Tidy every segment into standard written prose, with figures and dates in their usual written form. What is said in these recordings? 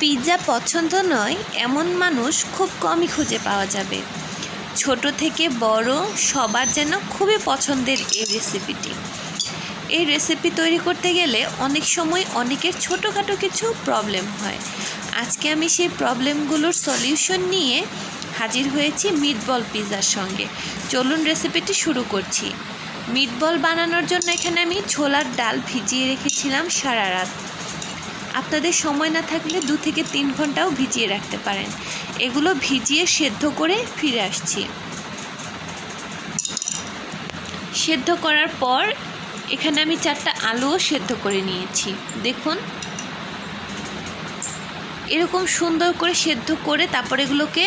Pizza পছন্দ নয় এমন মানুষ খুব কমই খুঁজে পাওয়া যাবে। ছোট থেকে বড় সবার যেন খুবই পছন্দের এই রেসিপিটি। এই রেসিপি তৈরি করতে গেলে অনেক সময় অনেকের ছোটোখাটো কিছু প্রবলেম হয়। আজকে আমি সেই প্রবলেমগুলোর সলিউশন নিয়ে হাজির হয়েছি মিটবল পিৎজার সঙ্গে। চলুন রেসিপিটি শুরু করছি। মিটবল বানানোর জন্য এখানে আমি ছোলার ডাল ভিজিয়ে রেখেছিলাম সারা রাত। আপনাদের সময় না থাকলে 2 থেকে 3 ঘন্টাও ভিজিয়ে রাখতে পারেন। এগুলো ভিজিয়ে সেদ্ধ করে ফিরে আসছি। সেদ্ধ করার পর এখানে আমি 4টা আলুও সেদ্ধ করে নিয়েছি। দেখুন এরকম সুন্দর করে সেদ্ধ করে তারপর এগুলোকে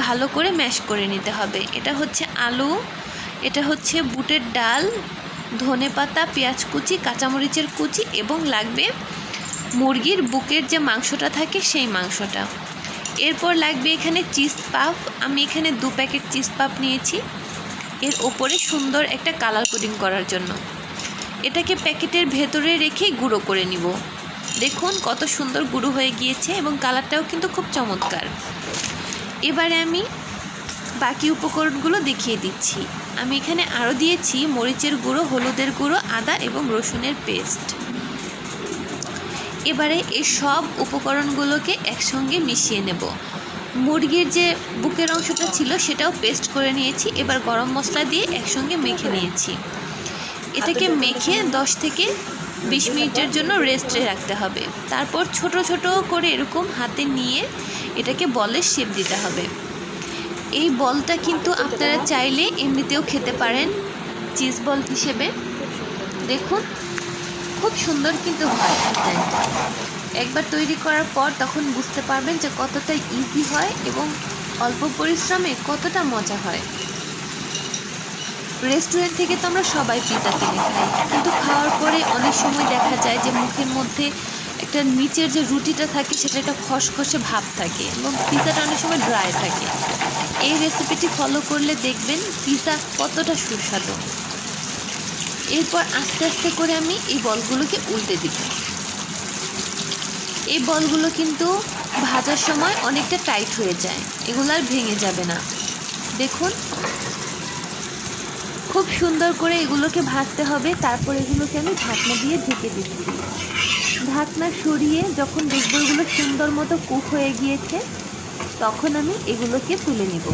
ভালো করে ম্যাশ করে নিতে হবে। এটা হচ্ছে আলু, এটা হচ্ছে বুটের ডাল, ধনেপাতা, পেঁয়াজ কুচি, কাঁচামরিচের কুচি এবং লাগবে মুরগির বুকের যে মাংসটা থাকে সেই মাংসটা। এরপর লাগবে এখানে চিজ পাফ। আমি এখানে 2 প্যাকেট চিজ পাফ নিয়েছি এর ওপরে সুন্দর একটা কালার কোডিং করার জন্য। এটাকে প্যাকেটের ভেতরে রেখে গুঁড়ো করে নিব। দেখুন কত সুন্দর গুঁড়ো হয়ে গিয়েছে এবং কালারটাও কিন্তু খুব চমৎকার। এবারে আমি বাকি উপকরণগুলো দেখিয়ে দিচ্ছি। আমি এখানে আরও দিয়েছি মরিচের গুঁড়ো, হলুদের গুঁড়ো, আদা এবং রসুনের পেস্ট। এবারে এই সব উপকরণগুলোকে একসঙ্গে মিশিয়ে নেব। মুরগির যে বুকের অংশটা ছিল সেটাও পেস্ট করে নিয়েছি। এবার গরম মশলা দিয়ে একসঙ্গে মেখে নিয়েছি। এটাকে মেখে 10 থেকে 20 মিনিটের জন্য রেস্টে রাখতে হবে। তারপর ছোট ছোট করে এরকম হাতে নিয়ে এটাকে বলের শেপ দিতে হবে। এই বলটা কিন্তু আপনারা চাইলে এমনিতেও খেতে পারেন চিজ বল হিসেবে। দেখুন খুব সুন্দর কিন্তু হয় ডিজাইনটা। একবার তৈরি করার পর তখন বুঝতে পারবেন যে কতটা ইজি হয় এবং অল্প পরিশ্রমে কতটা মজা হয়। রেস্টুরেন্ট থেকে তো আমরা সবাই পিৎজা কিনে খাই, কিন্তু খাওয়ার পরে অনেক সময় দেখা যায় যে মুখের মধ্যে একটা নিচের যে রুটিটা থাকে সেটা একটা খসখসে ভাব থাকে এবং পিৎজাটা অনেক সময় ড্রাই থাকে। এই রেসিপিটি ফলো করলে দেখবেন পিৎজা কতটা সুস্বাদু। এরপর আস্তে আস্তে করে আমি এই বলগুলোকে উল্টে দিব। এই বলগুলো কিন্তু ভাজার সময় অনেকটা টাইট হয়ে যায়, এগুলো আর ভেঙে যাবে না। দেখুন খুব সুন্দর করে এগুলোকে ভাজতে হবে। তারপর এগুলোকে আমি ঢাকনা দিয়ে ঢেকে দিচ্ছি। ঢাকনা সরিয়ে যখন দেখব এগুলো সুন্দর মতো কুক হয়ে গিয়েছে তখন আমি এগুলোকে তুলে নিব।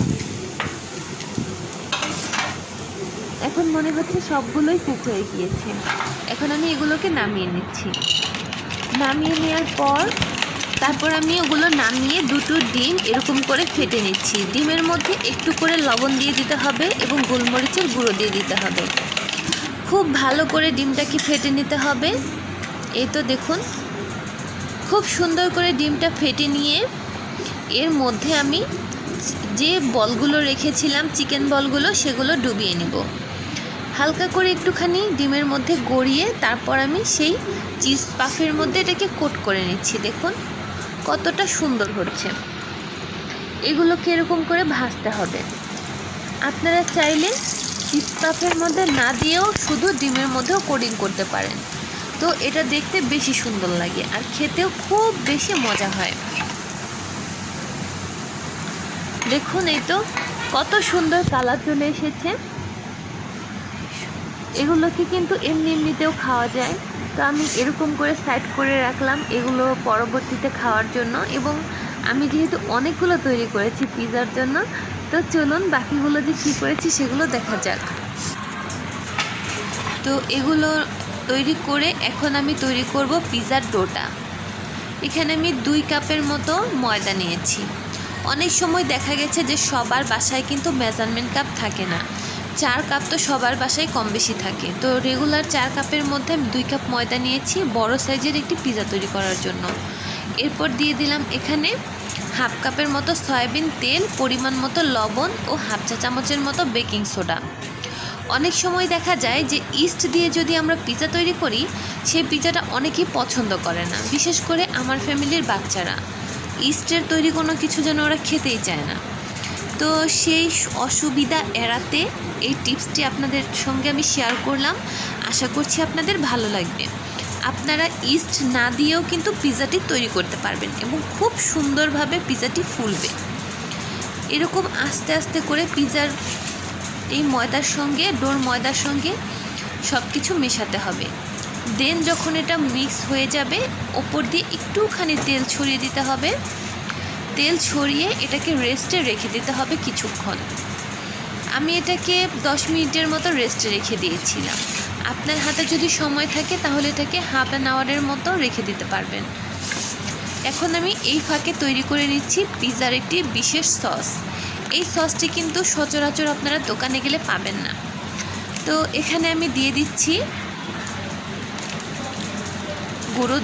এখন মনে হচ্ছে সবগুলোই কুক হয়ে গিয়েছে। এখন আমি এগুলোকে নামিয়ে নিচ্ছি। নামিয়ে নেওয়ার পর তারপর আমি ওগুলো নামিয়ে 2টো ডিম এরকম করে ফেটে নিচ্ছি। ডিমের মধ্যে একটু করে লবণ দিয়ে দিতে হবে এবং গোলমরিচের গুঁড়ো দিয়ে দিতে হবে। খুব ভালো করে ডিমটাকে ফেটে নিতে হবে। এই তো দেখুন খুব সুন্দর করে ডিমটা ফেটে নিয়ে এর মধ্যে আমি যে বলগুলো রেখেছিলাম চিকেন বলগুলো সেগুলো ডুবিয়ে নেব। হালকা করে একটুখানি ডিমের মধ্যে গড়িয়ে তারপর আমি সেই চিজ পাফের মধ্যে এটাকে কোট করে নিচ্ছি। দেখুন কতটা সুন্দর হচ্ছে। এগুলোকে এরকম করে ভাজতে হবে। আপনারা চাইলে চিজ পাফের মধ্যে না দিয়েও শুধু ডিমের মধ্যেও কোটিং করতে পারেন, তো এটা দেখতে বেশি সুন্দর লাগে আর খেতেও খুব বেশি মজা হয়। দেখুন এই তো কত সুন্দর কালার চলে এসেছে। এগুলোকে কিন্তু এমনিতেও খাওয়া যায়, তো আমি এরকম করে সাইড করে রাখলাম এগুলো পরবর্তীতে খাওয়ার জন্য। এবং আমি যেহেতু অনেকগুলো তৈরি করেছি পিৎজার জন্য, তো চলুন বাকিগুলো যে কী করেছি সেগুলো দেখা যাক। তো এগুলো তৈরি করে এখন আমি তৈরি করব পিৎজার ডোটা। এখানে আমি 2 কাপের মতো ময়দা নিয়েছি। অনেক সময় দেখা গেছে যে সবার বাসায় কিন্তু মেজারমেন্ট কাপ থাকে না। 4 কাপ তো সবার বাসায় কম বেশি থাকে। তো রেগুলার 4 কাপের মধ্যে আমি 2 কাপ ময়দা নিয়েছি বড় সাইজের একটি পিৎজা তৈরি করার জন্য। এরপর দিয়ে দিলাম এখানে 1/2 কাপের মতো সয়াবিন তেল, পরিমাণ মতো লবণ ও 1/2 চা চামচের মতো বেকিং সোডা। অনেক সময় দেখা যায় যে ইস্ট দিয়ে যদি আমরা পিৎজা তৈরি করি সেই পিৎজাটা অনেকেই পছন্দ করে না, বিশেষ করে আমার ফ্যামিলির বাচ্চারা। ইস্টের তৈরি কোনো কিছু যেন ওরা খেতেই চায় না। তো সেই অসুবিধা এড়াতে এই টিপসটি আপনাদের সঙ্গে আমি শেয়ার করলাম। আশা করছি আপনাদের ভালো লাগবে। আপনারা ইস্ট না দিয়েও কিন্তু পিৎজাটি তৈরি করতে পারবেন এবং খুব সুন্দরভাবে পিৎজাটি ফুলবে। এরকম আস্তে আস্তে করে পিৎজার এই ডোর ময়দার সঙ্গে সব কিছু মেশাতে হবে। দেন যখন এটা মিক্স হয়ে যাবে, ওপর দিয়ে একটুখানি তেল ছড়িয়ে দিতে হবে। তেল ছড়িয়ে এটাকে রেস্টে রেখে দিতে হবে কিছুক্ষণ। আমি এটাকে 10 মিনিটের মতো রেস্টে রেখে দিয়েছিলাম। আপনার হাতে যদি সময় থাকে তাহলে এটাকে হাফ অ্যান আওয়ারের মতো রেখে দিতে পারবেন। এখন আমি এই ফাঁকে তৈরি করে নিচ্ছি পিৎজার একটি বিশেষ সস। এই সসটি কিন্তু সচরাচর আপনারা দোকানে গেলে পাবেন না। তো এখানে আমি দিয়ে দিচ্ছি গুঁড়ো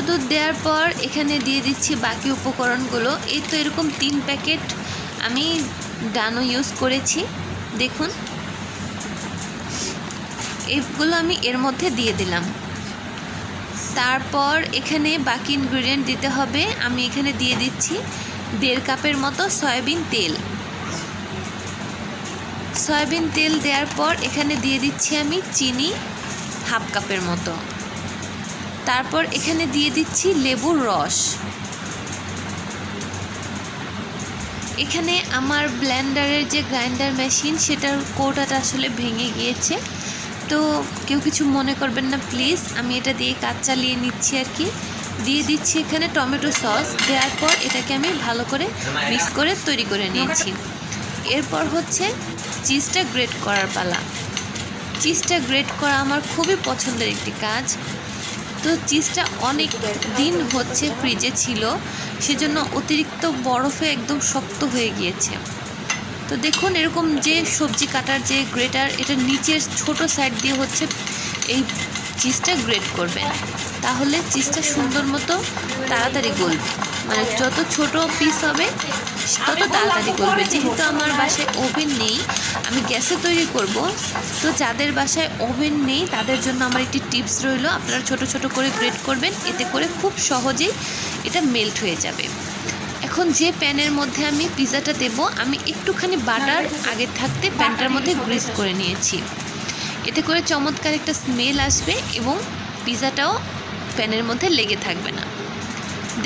দুধ দেওয়ার পর এখানে দিয়ে দিচ্ছি বাকি উপকরণগুলো। এই তো এরকম 3 প্যাকেট আমি ডানো ইউজ করেছি। দেখুন, এগুলো আমি এর মধ্যে দিয়ে দিলাম। তারপর এখানে বাকি ইনগ্রিডিয়েন্ট দিতে হবে। আমি এখানে দিয়ে দিচ্ছি 1.5 কাপের মতো সয়াবিন তেল দেওয়ার পর এখানে দিয়ে দিচ্ছি আমি চিনি 1/2 কাপের মতো। তারপর এখানে দিয়ে দিচ্ছি লেবুর রস। এখানে আমার ব্লেন্ডারের যে গ্রাইন্ডার মেশিন সেটার কৌটাটা আসলে ভেঙে গিয়েছে, তো কেউ কিছু মনে করবেন না প্লিজ। আমি এটা দিয়ে কাজ চালিয়ে নিচ্ছি আর কি। দিয়ে দিচ্ছি এখানে টমেটো সস। দেওয়ার পর এটাকে আমি ভালো করে মিক্স করে তৈরি করে নিয়েছি। এরপর হচ্ছে চিজটা গ্রেট করার পালা। চিজটা গ্রেট করা আমার খুবই পছন্দের একটি কাজ। তো চিজটা অনেক দিন হচ্ছে ফ্রিজে ছিল, সেজন্য অতিরিক্ত বরফে একদম শক্ত হয়ে গিয়েছে। তো দেখুন, এরকম যে সবজি কাটার যে গ্রেটার, এটা নিচের ছোট সাইড দিয়ে হচ্ছে এই চিজটা গ্রেট করবেন, তাহলে চিজটা সুন্দর মতো তাড়াতাড়ি গলবে। মানে যত ছোট পিস হবে তত তাড়াতাড়ি গলবে। যেহেতু আমার বাসায় ওভেন নেই, আমি গ্যাসে তৈরি করব, তো যাদের বাসায় ওভেন নেই তাদের জন্য আমার একটি টিপস রইল, আপনারা ছোট ছোট করে গ্রেট করবেন, এতে করে খুব সহজেই এটা মেল্ট হয়ে যাবে। এখন যে প্যানের মধ্যে আমি পিৎজাটা দেব, আমি একটুখানি বাটার আগে থাকতে প্যানটার মধ্যে গ্রিস করে নিয়েছি। এতে করে চমৎকার একটা স্মেল আসবে এবং পিৎজাটাও প্যানের মধ্যে লেগে থাকবে না।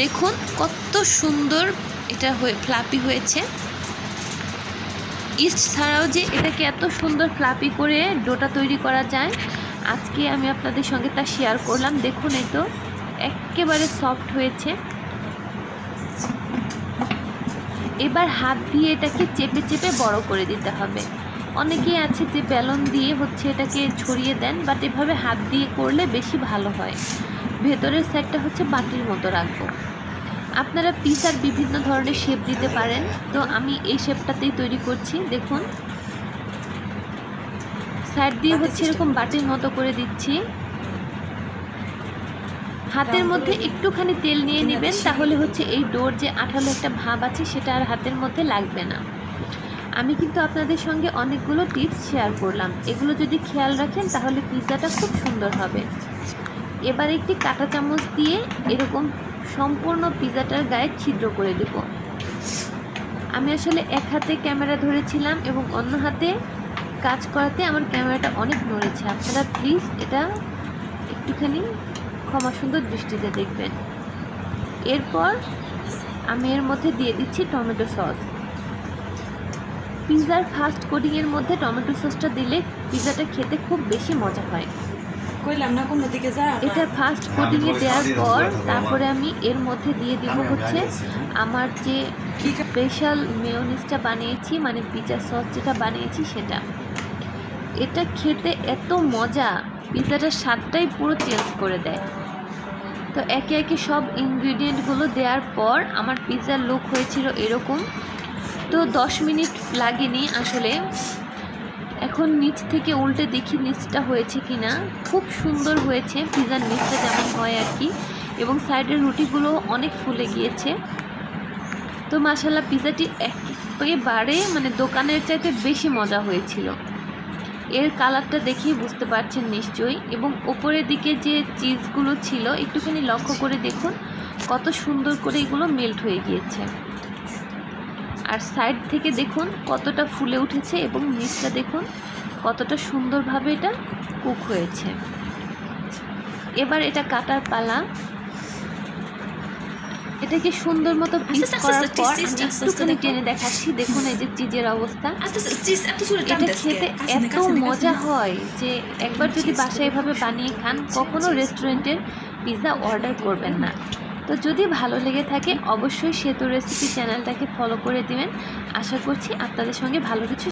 দেখুন কত সুন্দর এটা ফ্লাপি হয়েছে। ইস্ট ছাড়াও যে এটাকে এত সুন্দর ফ্লাপি করে ডোটা তৈরি করা যায়, আজকে আমি আপনাদের সঙ্গে তা শেয়ার করলাম। দেখুন, এই তো একেবারে সফট হয়েছে। এবার হাত দিয়ে এটাকে চেপে চেপে বড় করে দিতে হবে। অনেকেই আছে যে বেলুন দিয়ে হচ্ছে এটাকে ছড়িয়ে দেন, বাট এভাবে হাত দিয়ে করলে বেশি ভালো হয়। ভেতরের সাইডটা হচ্ছে বাটির মতো রাখবো। আপনারা পিৎজার বিভিন্ন ধরনের শেপ দিতে পারেন, তো আমি এই শেপটাতেই তৈরি করছি। দেখুন, সাইড দিয়ে হচ্ছে এরকম বাটির মতো করে দিচ্ছি। হাতের মধ্যে একটুখানি তেল নিয়ে নেবেন, তাহলে হচ্ছে এই ডোর যে আঠালো একটা ভাব আছে সেটা আর হাতের মধ্যে লাগবে না। আমি কিন্তু আপনাদের সঙ্গে অনেকগুলো টিপস শেয়ার করলাম, এগুলো যদি খেয়াল রাখেন তাহলে পিৎজাটা খুব সুন্দর হবে। এবার একটি কাঁটা চামচ দিয়ে এরকম সম্পূর্ণ পিৎজাটার গায়ে ছিদ্র করে দেব। আমি আসলে এক হাতে ক্যামেরা ধরেছিলাম এবং অন্য হাতে কাজ করাতে আমার ক্যামেরাটা অনেক নড়েছে। আপনারা প্লিজ এটা একটুখানি ক্ষমা সুন্দর দৃষ্টিতে দেখবেন। এরপর আমি এর মধ্যে দিয়ে দিচ্ছি টমেটো সস। পিৎজার ফার্স্ট কোটিংয়ের মধ্যে টমেটো সসটা দিলে পিৎজাটা খেতে খুব বেশি মজা হয়। এটা ফার্স্ট কোটিংয়ে দেওয়ার পর তারপরে আমি এর মধ্যে দিয়ে দিব হচ্ছে আমার যে স্পেশাল মেয়োনিজটা বানিয়েছি, মানে পিৎজা সস যেটা বানিয়েছি সেটা। এটা খেতে এত মজা, পিৎজাটার স্বাদটাই পুরো চেঞ্জ করে দেয়। তো একে একে সব ইনগ্রিডিয়েন্টগুলো দেওয়ার পর আমার পিৎজার লুক হয়েছিল এরকম। তো 10 মিনিট লাগেনি আসলে। এখন নিচ থেকে উল্টে দেখি নিচটা হয়েছে কিনা। খুব সুন্দর হয়েছে পিৎজার নিচটা যেমন হয় আর কি, এবং সাইডের রুটিগুলো অনেক ফুলে গিয়েছে। তো মাশাআল্লাহ পিৎজাটি একেবারে মানে দোকানের চাইতে বেশি মজা হয়েছিল। এর কালারটা দেখেই বুঝতে পারছেন নিশ্চয়ই, এবং ওপরের দিকে যে চিজগুলো ছিল একটুখানি লক্ষ্য করে দেখুন কত সুন্দর করে এগুলো মেল্ট হয়ে গিয়েছে। আর সাইড থেকে দেখুন কতটা ফুলে উঠেছে এবং নিচটা দেখুন কতটা সুন্দরভাবে এটা কুক হয়েছে। এবার এটা কাটার পালা। এটাকে সুন্দর মতো পিস করার পর আমি একটুখানি টেনে দেখাচ্ছি। দেখুন এই যে চিজের অবস্থা। এটা খেতে এত মজা হয় যে একবার যদি বাসায় এভাবে বানিয়ে খান, কখনো রেস্টুরেন্টের পিৎজা অর্ডার করবেন না। তো যদি ভালো লেগে থাকে অবশ্যই সেতু রেসিপি চ্যানেলটাকে ফলো করে দিবেন। আশা করছি আপনাদের সঙ্গে ভালো কিছু